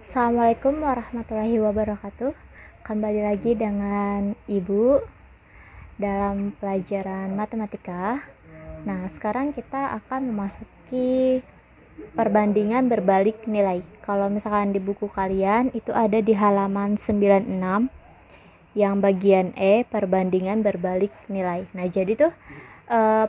Assalamualaikum warahmatullahi wabarakatuh. Kembali lagi dengan Ibu dalam pelajaran matematika. Nah, sekarang kita akan memasuki perbandingan berbalik nilai. Kalau misalkan di buku kalian itu ada di halaman 96 yang bagian E, perbandingan berbalik nilai. Nah, jadi tuh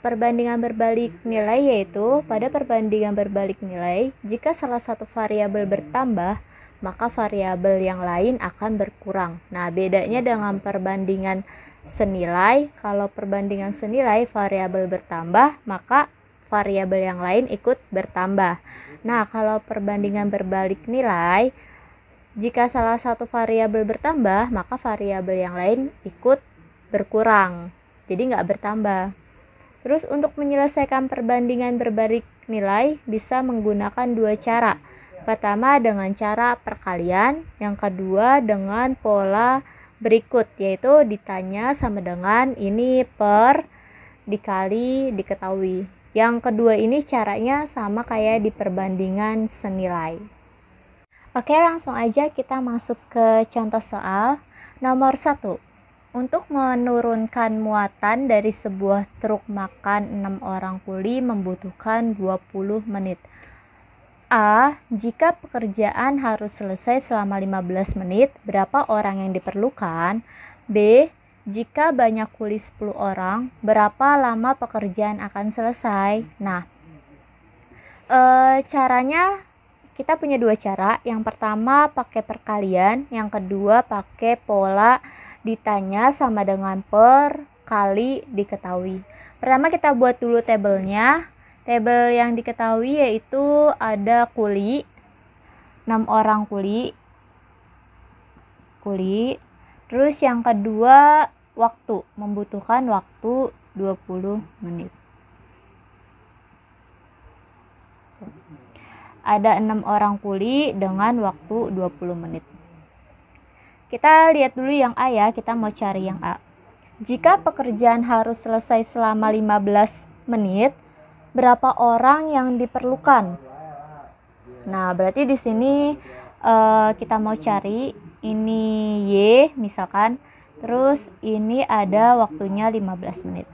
perbandingan berbalik nilai yaitu pada perbandingan berbalik nilai, jika salah satu variabel bertambah, maka variabel yang lain akan berkurang. Nah, bedanya dengan perbandingan senilai, kalau perbandingan senilai variabel bertambah, maka variabel yang lain ikut bertambah. Nah, kalau perbandingan berbalik nilai, jika salah satu variabel bertambah, maka variabel yang lain ikut berkurang, jadi nggak bertambah. Terus untuk menyelesaikan perbandingan berbalik nilai bisa menggunakan dua cara. Pertama dengan cara perkalian, yang kedua dengan pola berikut, yaitu ditanya sama dengan ini per dikali diketahui. Yang kedua ini caranya sama kayak di perbandingan senilai. Oke, langsung aja kita masuk ke contoh soal. Nomor 1. Untuk menurunkan muatan dari sebuah truk makan 6 orang kuli membutuhkan 20 menit. A. Jika pekerjaan harus selesai selama 15 menit, berapa orang yang diperlukan? B. Jika banyak kuli 10 orang, berapa lama pekerjaan akan selesai? Nah, caranya kita punya dua cara. Yang pertama pakai perkalian, yang kedua pakai pola ditanya sama dengan per kali diketahui. Pertama kita buat dulu tabelnya. Tabel yang diketahui yaitu ada kuli, 6 orang kuli. Terus yang kedua waktu, membutuhkan waktu 20 menit. Ada 6 orang kuli dengan waktu 20 menit. Kita lihat dulu yang A ya, kita mau cari yang A. Jika pekerjaan harus selesai selama 15 menit, berapa orang yang diperlukan? Nah, berarti di sini kita mau cari ini Y misalkan, terus ini ada waktunya 15 menit.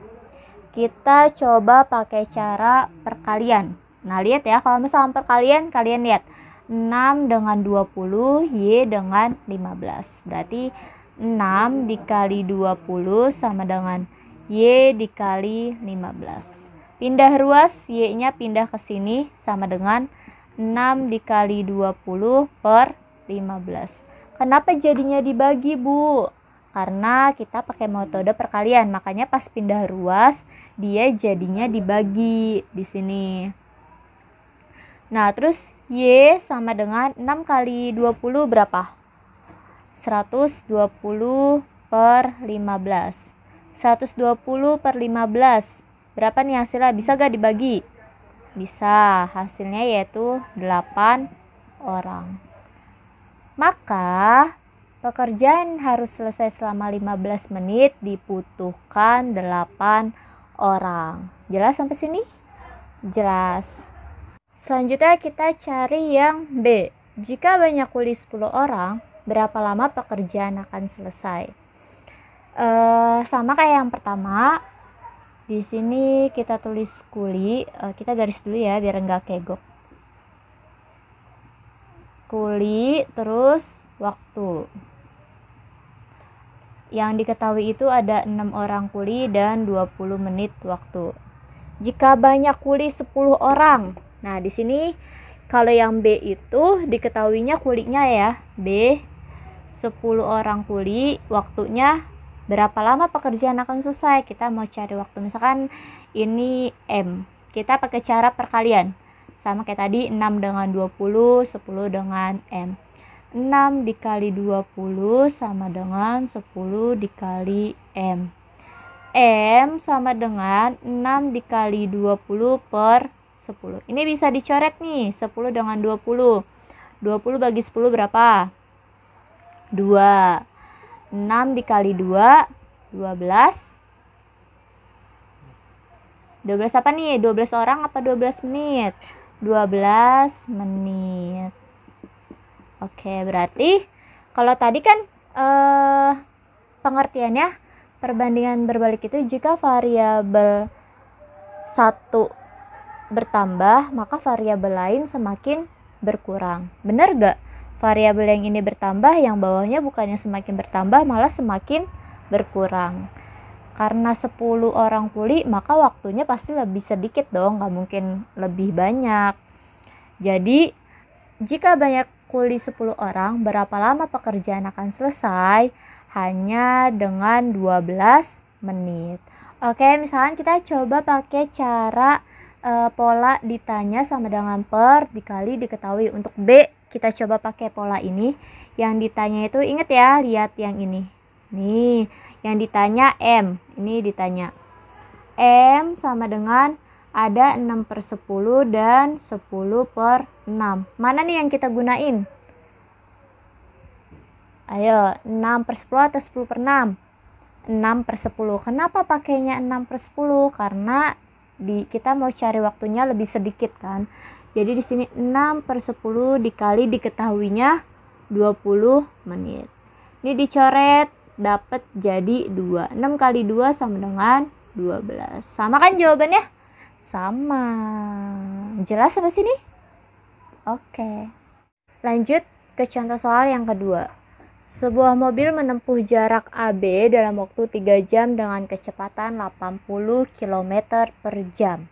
Kita coba pakai cara perkalian. Nah, lihat ya, kalau misalkan perkalian, kalian lihat 6 dengan 20, Y dengan 15. Berarti 6 dikali 20 sama dengan Y dikali 15. Pindah ruas, Y-nya pindah ke sini sama dengan 6 dikali 20 per 15. Kenapa jadinya dibagi, Bu? Karena kita pakai metode perkalian, makanya pas pindah ruas, dia jadinya dibagi di sini. Nah, terus Y sama dengan 6 kali 20 berapa? 120 per 15. 120 per 15. Berapa nih hasilnya? Bisa gak dibagi? Bisa. Hasilnya yaitu 8 orang. Maka pekerjaan harus selesai selama 15 menit, dibutuhkan 8 orang. Jelas sampai sini? Jelas. Selanjutnya kita cari yang B. Jika banyak kuli 10 orang, berapa lama pekerjaan akan selesai? Sama kayak yang pertama. Di sini kita tulis kuli, kita garis dulu ya biar enggak kegok. Kuli terus waktu. Yang diketahui itu ada 6 orang kuli dan 20 menit waktu. Jika banyak kuli 10 orang. Nah, di sini kalau yang B itu diketahuinya kulinya ya. B 10 orang kuli, waktunya berapa lama pekerjaan akan selesai? Kita mau cari waktu. Misalkan ini M. Kita pakai cara perkalian. Sama kayak tadi 6 dengan 20, 10 dengan M. 6 dikali 20 sama dengan 10 dikali M. M sama dengan 6 dikali 20 per 10. Ini bisa dicoret nih, 10 dengan 20. 20 bagi 10 berapa? 2. 6 dikali 2, 12. 12 apa nih? 12 orang apa 12 menit? 12 menit. Oke, berarti kalau tadi kan pengertiannya perbandingan berbalik itu jika variabel satu bertambah, maka variabel lain semakin berkurang. Benar gak? Variabel yang ini bertambah, yang bawahnya bukannya semakin bertambah, malah semakin berkurang. Karena 10 orang kuli, maka waktunya pasti lebih sedikit dong, gak mungkin lebih banyak. Jadi, jika banyak kuli 10 orang, berapa lama pekerjaan akan selesai? Hanya dengan 12 menit. Oke, misalkan kita coba pakai cara pola ditanya sama dengan per dikali diketahui. Untuk B kita coba pakai pola ini. Yang ditanya itu ingat ya, lihat yang ini. Nih, yang ditanya M. Ini ditanya M sama dengan ada 6/10 dan 10/6. Mana nih yang kita gunain? Ayo, 6/10 atau 10/6? 6/10. Kenapa pakainya 6/10? Karena kita mau cari waktunya lebih sedikit kan. Jadi di sini 6/10 dikali diketahuinya 20 menit. Ini dicoret, dapat jadi 2. 6 kali 2 sama dengan 12. Sama kan jawabannya? Sama. Jelas sampai sini? Oke. Lanjut ke contoh soal yang kedua. Sebuah mobil menempuh jarak AB dalam waktu 3 jam dengan kecepatan 80 km per jam.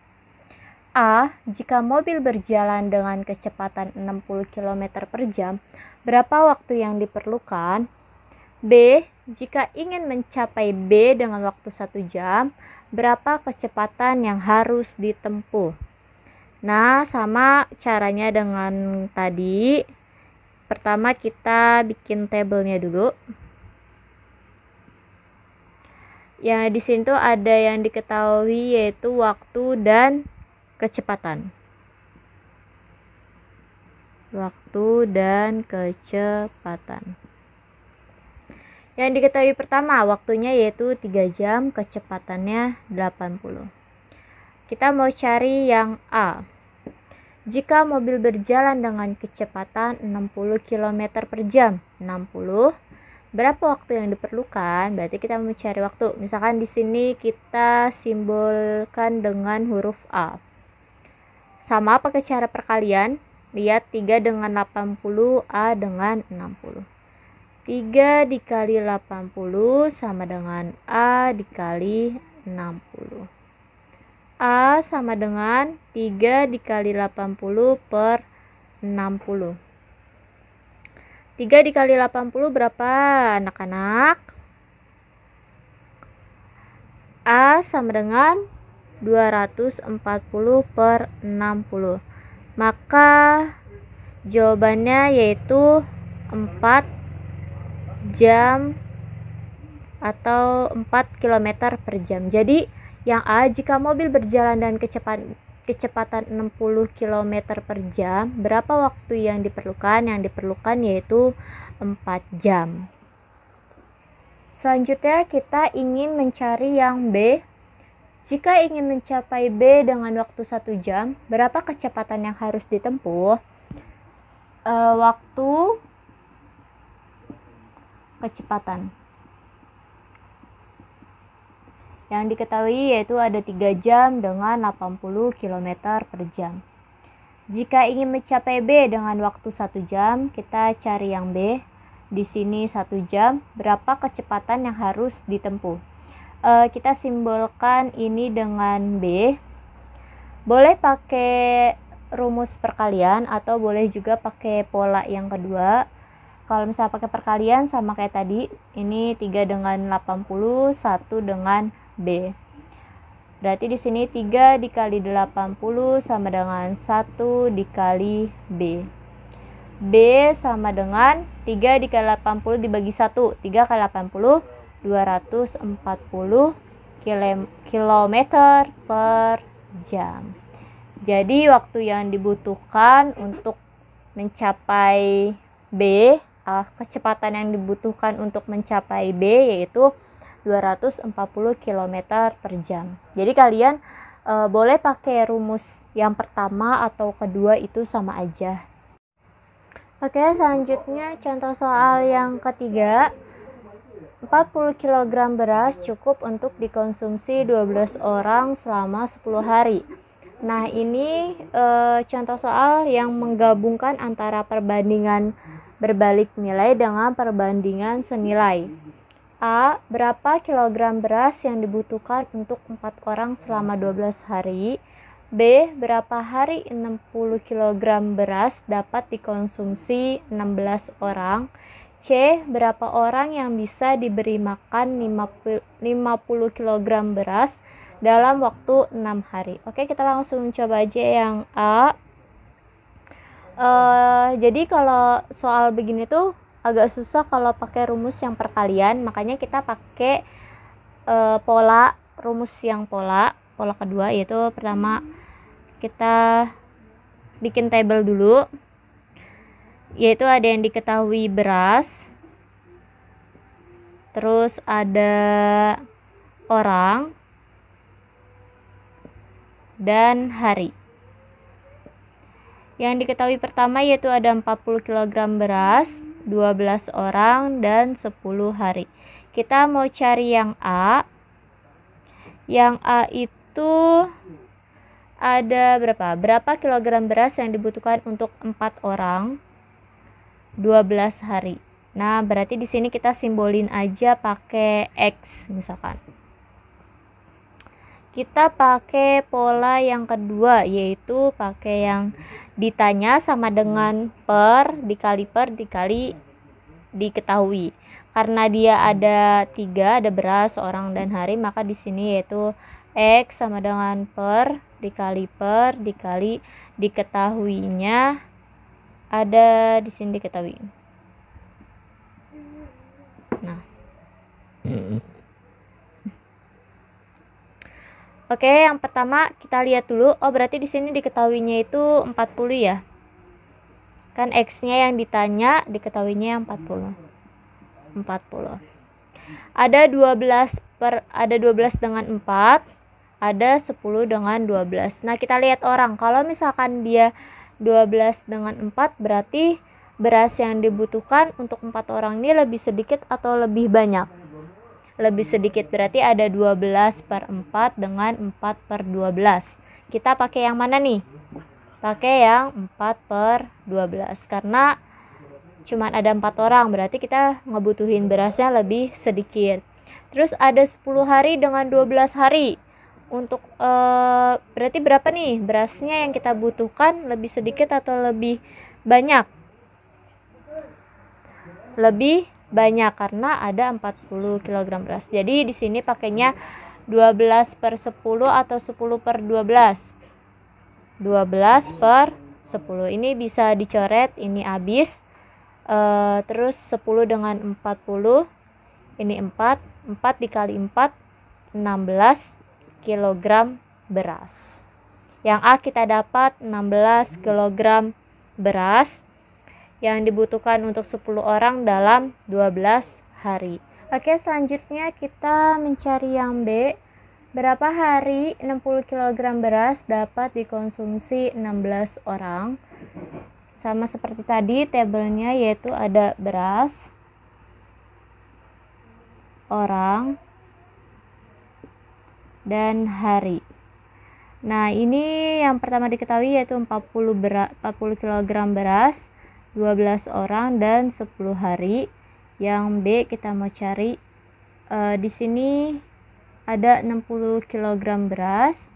A. Jika mobil berjalan dengan kecepatan 60 km per jam, berapa waktu yang diperlukan? B. Jika ingin mencapai B dengan waktu 1 jam, berapa kecepatan yang harus ditempuh? Nah, sama caranya dengan tadi. Pertama kita bikin tabelnya dulu. Yang di sini tuh ada yang diketahui yaitu waktu dan kecepatan. Waktu dan kecepatan. Yang diketahui pertama waktunya yaitu 3 jam, kecepatannya 80. Kita mau cari yang A. Jika mobil berjalan dengan kecepatan 60 km per jam, 60, berapa waktu yang diperlukan? Berarti kita mencari waktu. Misalkan di sini kita simbolkan dengan huruf A. Sama pakai cara perkalian. Lihat 3 dengan 80, A dengan 60. 3 dikali 80 sama dengan A dikali 60. A sama dengan 3 dikali 80 per 60. 3 dikali 80 berapa anak-anak? A sama dengan 240 per 60. Maka jawabannya yaitu 4 jam atau 4 km per jam. Jadi yang A, jika mobil berjalan dengan kecepatan 60 km per jam, berapa waktu yang diperlukan? Yang diperlukan yaitu 4 jam. Selanjutnya kita ingin mencari yang B. Jika ingin mencapai B dengan waktu 1 jam, berapa kecepatan yang harus ditempuh? Waktu, kecepatan. Yang diketahui yaitu ada 3 jam dengan 80 km per jam. Jika ingin mencapai B dengan waktu 1 jam, kita cari yang B. Di sini 1 jam, berapa kecepatan yang harus ditempuh? Kita simbolkan ini dengan B. Boleh pakai rumus perkalian atau boleh juga pakai pola yang kedua. Kalau misalnya pakai perkalian sama kayak tadi, ini 3 dengan 80, 1 dengan B. Berarti di sini 3 dikali 80 sama dengan 1 dikali B. B sama dengan 3 dikali 80 dibagi 1. 3 kali 80, 240 km per jam. Jadi waktu yang dibutuhkan untuk mencapai B, kecepatan yang dibutuhkan untuk mencapai B yaitu 240 km per jam. Jadi kalian boleh pakai rumus yang pertama atau kedua itu sama aja. Oke, selanjutnya contoh soal yang ketiga. 40 kg beras cukup untuk dikonsumsi 12 orang selama 10 hari. Nah, ini contoh soal yang menggabungkan antara perbandingan berbalik nilai dengan perbandingan senilai. A. Berapa kilogram beras yang dibutuhkan untuk 4 orang selama 12 hari? B. Berapa hari 60 kg beras dapat dikonsumsi 16 orang? C. Berapa orang yang bisa diberi makan 50 kg beras dalam waktu 6 hari? Oke, kita langsung coba aja yang A. Jadi kalau soal begini tuh agak susah kalau pakai rumus yang perkalian, makanya kita pakai pola rumus yang pola kedua, yaitu pertama kita bikin tabel dulu, yaitu ada yang diketahui beras, terus ada orang dan hari. Yang diketahui pertama yaitu ada 40 kg beras, 12 orang, dan 10 hari. Kita mau cari yang A. Yang A itu ada berapa? Berapa kilogram beras yang dibutuhkan untuk 4 orang 12 hari. Nah, berarti di sini kita simbolin aja pakai X misalkan. Kita pakai pola yang kedua, yaitu pakai yang ditanya sama dengan per dikali diketahui. Karena dia ada 3, ada beras, orang, dan hari, maka di sini yaitu X sama dengan per dikali diketahuinya, ada di sini diketahui. Nah. Oke, yang pertama kita lihat dulu. Oh, berarti di sini diketahuinya itu 40 ya. Kan X-nya yang ditanya, diketahuinya yang 40. Ada 12 dengan 4, ada 10 dengan 12. Nah, kita lihat orang. Kalau misalkan dia 12 dengan 4, berarti beras yang dibutuhkan untuk 4 orang ini lebih sedikit atau lebih banyak? Lebih sedikit, berarti ada 12/4 dengan 4/12. Kita pakai yang mana nih? Pakai yang 4/12, karena cuma ada 4 orang, berarti kita ngebutuhin berasnya lebih sedikit. Terus ada 10 hari dengan 12 hari. Untuk berarti berapa nih berasnya yang kita butuhkan, lebih sedikit atau lebih banyak? Lebih banyak, karena ada 40 kg beras. Jadi di sini pakainya 12/10 atau 10/12. 12/10. Ini bisa dicoret, ini habis. Terus 10 dengan 40. Ini 4 dikali 4, 16 kg beras. Yang A kita dapat 16 kg beras yang dibutuhkan untuk 10 orang dalam 12 hari. Oke, selanjutnya kita mencari yang B. Berapa hari 60 kg beras dapat dikonsumsi 16 orang? Sama seperti tadi tabelnya, yaitu ada beras, orang, dan hari. Nah, ini yang pertama diketahui yaitu 40 kg beras, 12 orang, dan 10 hari. Yang B kita mau cari di sini ada 60 kg beras,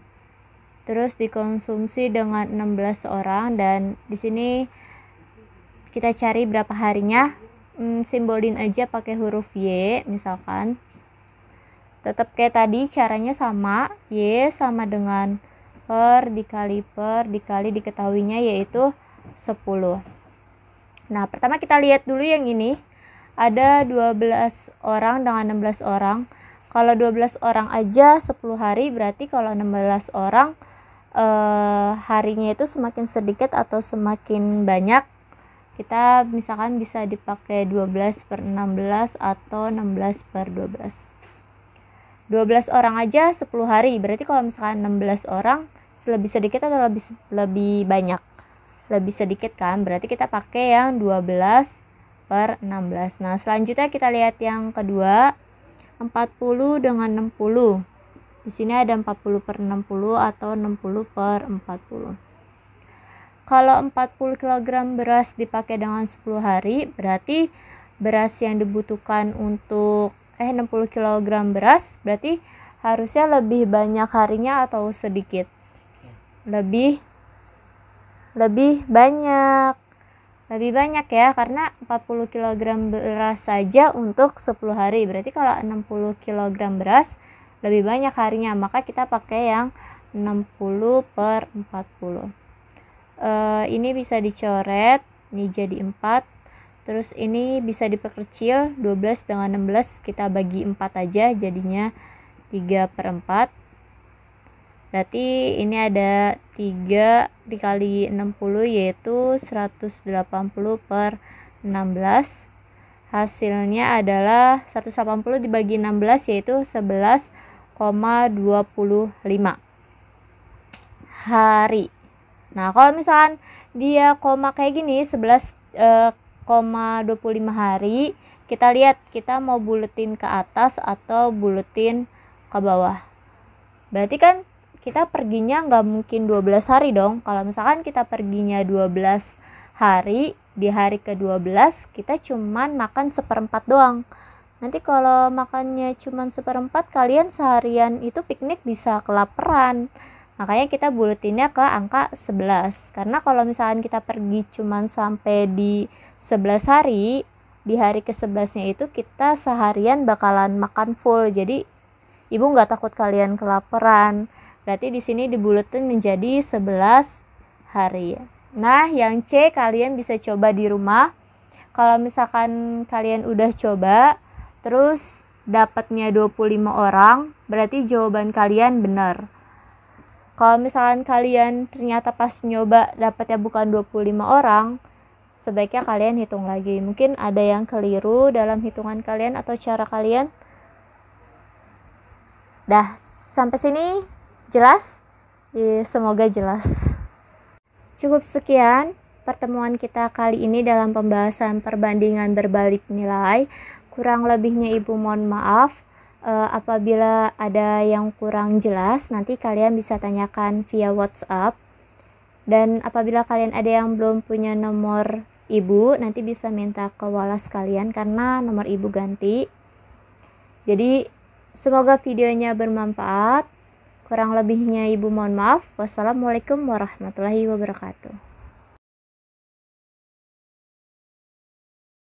terus dikonsumsi dengan 16 orang, dan di sini kita cari berapa harinya. Simbolin aja pakai huruf Y misalkan. Tetap kayak tadi, caranya sama. Y sama dengan per dikali diketahuinya, yaitu 10. Nah, pertama kita lihat dulu yang ini. Ada 12 orang dengan 16 orang. Kalau 12 orang aja 10 hari, berarti kalau 16 orang harinya itu semakin sedikit atau semakin banyak. Kita misalkan bisa dipakai 12/16 atau 16/12. 12 orang aja 10 hari, berarti kalau misalkan 16 orang lebih sedikit atau lebih banyak? lebih sedikit kan, berarti kita pakai yang 12/16. Nah, selanjutnya kita lihat yang kedua, 40 dengan 60. Di sini ada 40/60 atau 60/40. Kalau 40 kg beras dipakai dengan 10 hari, berarti beras yang dibutuhkan untuk 60 kg beras berarti harusnya lebih banyak harinya atau sedikit? Lebih banyak. Lebih banyak ya, karena 40 kg beras saja untuk 10 hari. Berarti kalau 60 kg beras lebih banyak harinya, maka kita pakai yang 60/40. Ini bisa dicoret, ini jadi 4. Terus ini bisa diperkecil, 12 dengan 16 kita bagi 4 aja, jadinya 3/4. Berarti ini ada 3 dikali 60 yaitu 180/16. Hasilnya adalah 180 dibagi 16 yaitu 11,25 hari. Nah, kalau misalkan dia koma kayak gini 11,25 hari, kita lihat kita mau buletin ke atas atau buletin ke bawah. Berarti kan kita perginya nggak mungkin 12 hari dong. Kalau misalkan kita perginya 12 hari, di hari ke-12 kita cuman makan 1/4 doang. Nanti kalau makannya cuman 1/4, kalian seharian itu piknik bisa kelaparan. Makanya kita buletinnya ke angka 11. Karena kalau misalkan kita pergi cuman sampai di 11 hari, di hari ke-11-nya itu kita seharian bakalan makan full. Jadi ibu nggak takut kalian kelaparan. Berarti di sini dibuletin menjadi 11 hari. Nah, yang C kalian bisa coba di rumah. Kalau misalkan kalian udah coba, terus dapatnya 25 orang, berarti jawaban kalian benar. Kalau misalkan kalian ternyata pas nyoba dapatnya bukan 25 orang, sebaiknya kalian hitung lagi. Mungkin ada yang keliru dalam hitungan kalian atau cara kalian. Dah, sampai sini jelas? Semoga jelas. Cukup sekian pertemuan kita kali ini dalam pembahasan perbandingan berbalik nilai. Kurang lebihnya ibu mohon maaf. Apabila ada yang kurang jelas, nanti kalian bisa tanyakan via WhatsApp. Dan apabila kalian ada yang belum punya nomor ibu, nanti bisa minta ke walas kalian karena nomor ibu ganti. Jadi semoga videonya bermanfaat. Kurang lebihnya ibu mohon maaf. Wassalamualaikum warahmatullahi wabarakatuh.